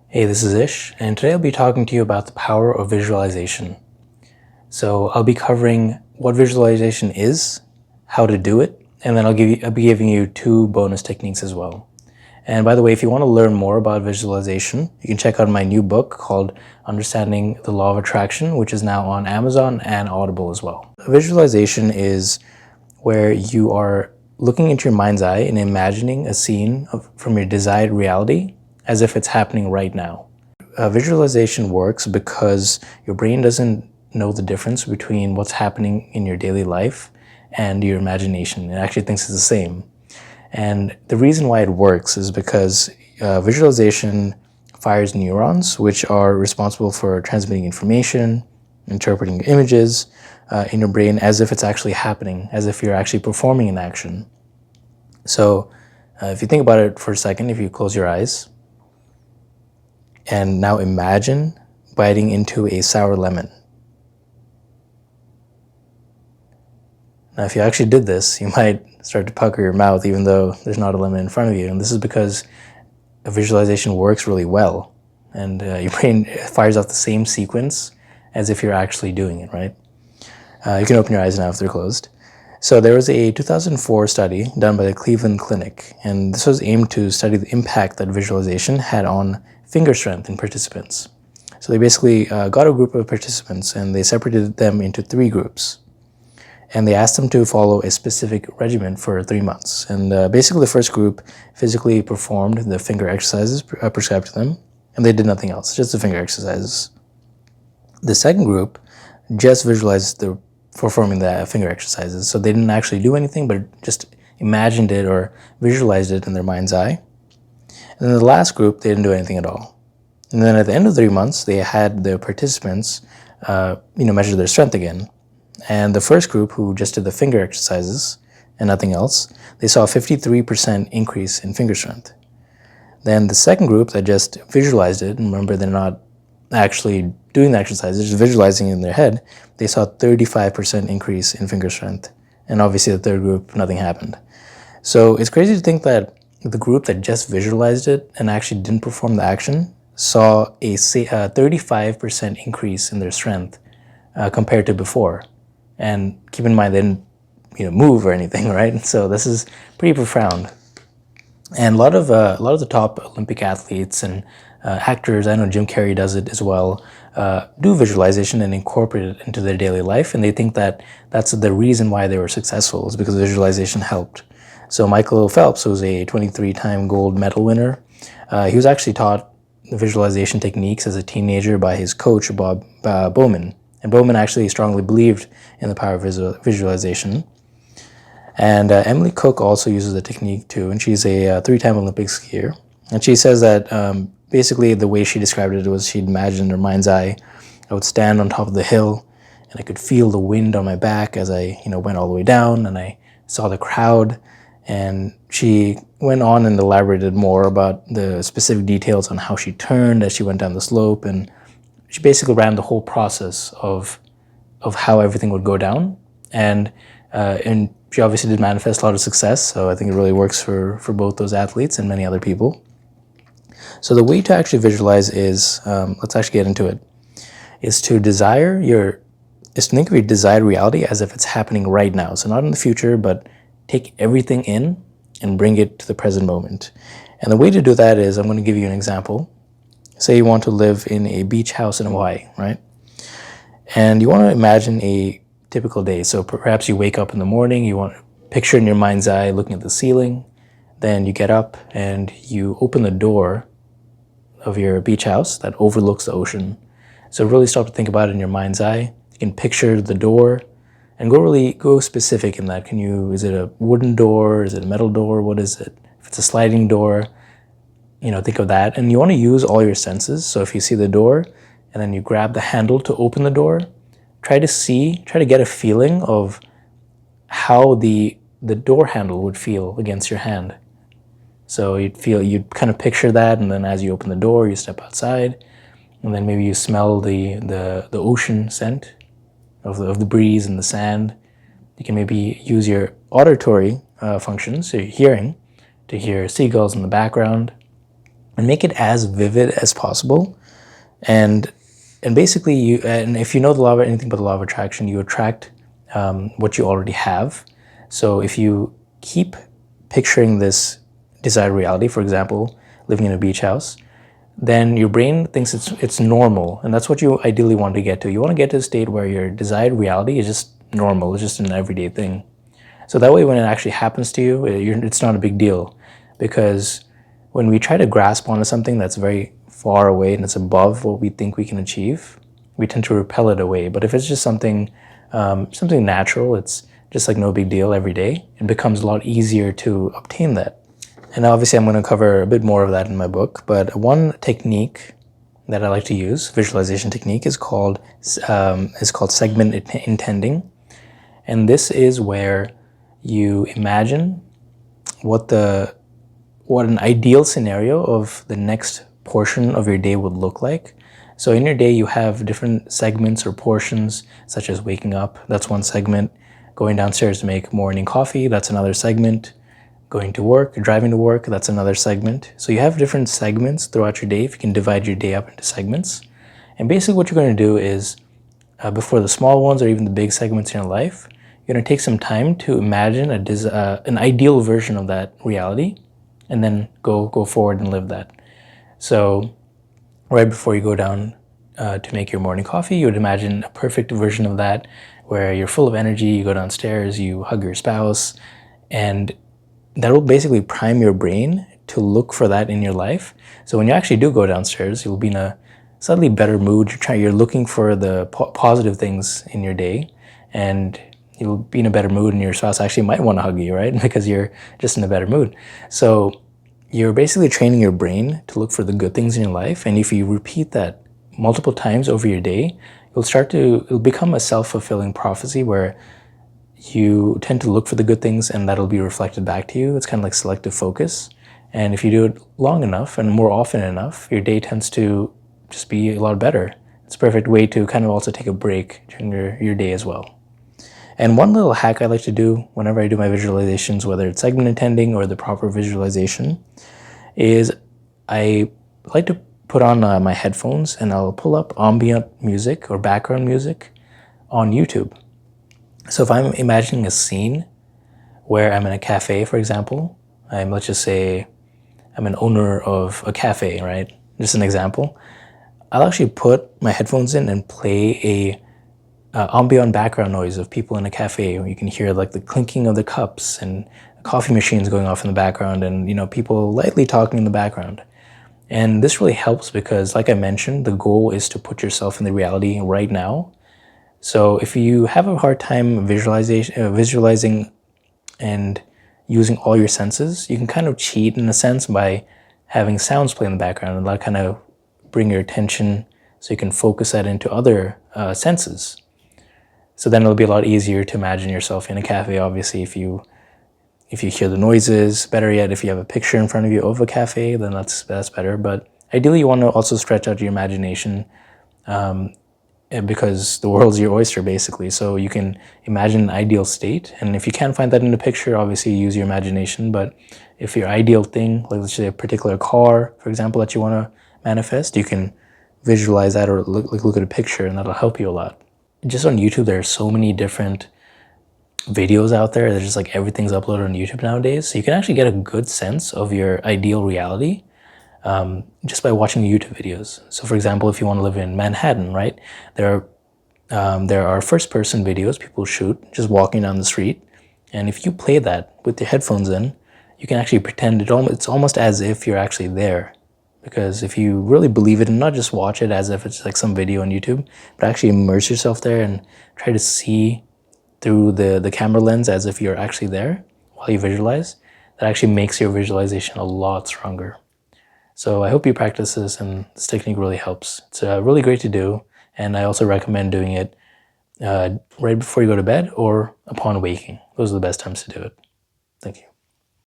Hey, this is Ish, and today I'll be talking to you about the power of visualization. So I'll be covering what visualization is, how to do it, and then I'll be giving you two bonus techniques as well. And by the way, if you want to learn more about visualization, you can check out my new book called Understanding the Law of Attraction, which is now on Amazon and Audible as well. Visualization is where you are looking into your mind's eye and imagining a scene from your desired reality as if it's happening right now. Visualization works because your brain doesn't know the difference between what's happening in your daily life and your imagination. It actually thinks it's the same. And the reason why it works is because visualization fires neurons, which are responsible for transmitting information, interpreting images in your brain as if it's actually happening, as if you're actually performing an action. So if you think about it for a second, if you close your eyes, and now imagine biting into a sour lemon. Now, if you actually did this, you might start to pucker your mouth even though there's not a lemon in front of you. And this is because a visualization works really well. And your brain fires off the same sequence as if you're actually doing it, right? You can open your eyes now if they're closed. So there was a 2004 study done by the Cleveland Clinic, and this was aimed to study the impact that visualization had on finger strength in participants. So they basically got a group of participants and they separated them into three groups. And they asked them to follow a specific regimen for 3 months. And basically the first group physically performed the finger exercises prescribed to them, and they did nothing else, just the finger exercises. The second group just visualized the performing the finger exercises. So they didn't actually do anything, but just imagined it or visualized it in their mind's eye. And then the last group, they didn't do anything at all. And then at the end of 3 months, they had the participants, measure their strength again. And the first group, who just did the finger exercises and nothing else, they saw a 53% increase in finger strength. Then the second group that just visualized it, and remember they're not actually doing the exercises, just visualizing it in their head, they saw a 35% increase in finger strength. And obviously the third group, nothing happened. So it's crazy to think that the group that just visualized it and actually didn't perform the action saw a 35% increase in their strength compared to before. And keep in mind, they didn't move or anything, right? So this is pretty profound. And a lot of the top Olympic athletes and actors, I know Jim Carrey does it as well, do visualization and incorporate it into their daily life. And they think that that's the reason why they were successful, is because visualization helped. So Michael Phelps, who was a 23-time gold medal winner, he was actually taught the visualization techniques as a teenager by his coach, Bob Bowman. And Bowman actually strongly believed in the power of visualization. And Emily Cook also uses the technique too, and she's a 3-time Olympic skier. And she says that basically the way she described it was she'd imagine in her mind's eye, I would stand on top of the hill and I could feel the wind on my back as I went all the way down, and I saw the crowd. And she went on and elaborated more about the specific details on how she turned as she went down the slope, and she basically ran the whole process of how everything would go down. And she obviously did manifest a lot of success, so I think it really works for both those athletes and many other people. So the way to actually visualize is, let's actually get into it, is to think of your desired reality as if it's happening right now. So not in the future, but take everything in and bring it to the present moment. And the way to do that is, I'm going to give you an example. Say you want to live in a beach house in Hawaii, right? And you want to imagine a typical day. So perhaps you wake up in the morning, you want to picture in your mind's eye looking at the ceiling. Then you get up and you open the door of your beach house that overlooks the ocean. So really start to think about it in your mind's eye. You can picture the door and go specific in that. Is it a wooden door? Is it a metal door? What is it? If it's a sliding door, think of that. And you want to use all your senses. So if you see the door and then you grab the handle to open the door, try to get a feeling of how the door handle would feel against your hand. So you'd kind of picture that, and then as you open the door, you step outside, and then maybe you smell the ocean scent of the breeze and the sand. You can maybe use your auditory functions, so your hearing, to hear seagulls in the background. and make it as vivid as possible. And basically, and if you know anything but the law of attraction, you attract what you already have. So if you keep picturing this desired reality, for example, living in a beach house, then your brain thinks it's normal, and that's what you ideally want to get to. You want to get to a state where your desired reality is just normal, it's just an everyday thing. So that way, when it actually happens to you, it's not a big deal. Because when we try to grasp onto something that's very far away and it's above what we think we can achieve, we tend to repel it away. But if it's just something natural, it's just like no big deal every day, it becomes a lot easier to obtain that. And obviously I'm going to cover a bit more of that in my book, but one technique that I like to use, visualization technique, is called segment intending. And this is where you imagine what an ideal scenario of the next portion of your day would look like. So in your day, you have different segments or portions, such as waking up, that's one segment. Going downstairs to make morning coffee, that's another segment. Going to work, driving to work, that's another segment. So you have different segments throughout your day if you can divide your day up into segments. And basically what you're going to do is, before the small ones or even the big segments in your life, you're going to take some time to imagine an ideal version of that reality, and then go forward and live that. So right before you go down to make your morning coffee, you would imagine a perfect version of that where you're full of energy, you go downstairs, you hug your spouse, and that will basically prime your brain to look for that in your life. So when you actually do go downstairs, you'll be in a slightly better mood. You're looking for the positive things in your day, and you'll be in a better mood, and your spouse actually might want to hug you, right? Because you're just in a better mood. So you're basically training your brain to look for the good things in your life. And if you repeat that multiple times over your day, it'll become a self-fulfilling prophecy where you tend to look for the good things and that'll be reflected back to you. It's kind of like selective focus. And if you do it long enough and more often enough, your day tends to just be a lot better. It's a perfect way to kind of also take a break during your day as well. And one little hack I like to do whenever I do my visualizations, whether it's segment intending or the proper visualization, is I like to put on my headphones and I'll pull up ambient music or background music on YouTube. So if I'm imagining a scene where I'm in a cafe, for example, let's just say I'm an owner of a cafe, right? Just an example. I'll actually put my headphones in and play a ambient background noise of people in a cafe where you can hear like the clinking of the cups and coffee machines going off in the background, and people lightly talking in the background. And this really helps because, like I mentioned, the goal is to put yourself in the reality right now. So if you have a hard time visualizing and using all your senses, you can kind of cheat in a sense by having sounds play in the background, and that kind of bring your attention so you can focus that into other senses. So then it'll be a lot easier to imagine yourself in a cafe, obviously, if you hear the noises. Better yet, if you have a picture in front of you of a cafe, then that's better. But ideally, you want to also stretch out your imagination because the world's your oyster, basically. So you can imagine an ideal state. And if you can't find that in a picture, obviously use your imagination. But if your ideal thing, like let's say a particular car, for example, that you want to manifest, you can visualize that or look at a picture, and that'll help you a lot. Just on YouTube, there are so many different videos out there. There's just like everything's uploaded on YouTube nowadays. So you can actually get a good sense of your ideal reality just by watching YouTube videos. So for example, if you want to live in Manhattan, right, there are first-person videos people shoot just walking down the street. And if you play that with your headphones in, you can actually pretend it's almost as if you're actually there. Because if you really believe it and not just watch it as if it's like some video on YouTube, but actually immerse yourself there and try to see through the camera lens as if you're actually there while you visualize, that actually makes your visualization a lot stronger. So I hope you practice this, and this technique really helps. It's really great to do, and I also recommend doing it right before you go to bed or upon waking. Those are the best times to do it. Thank you.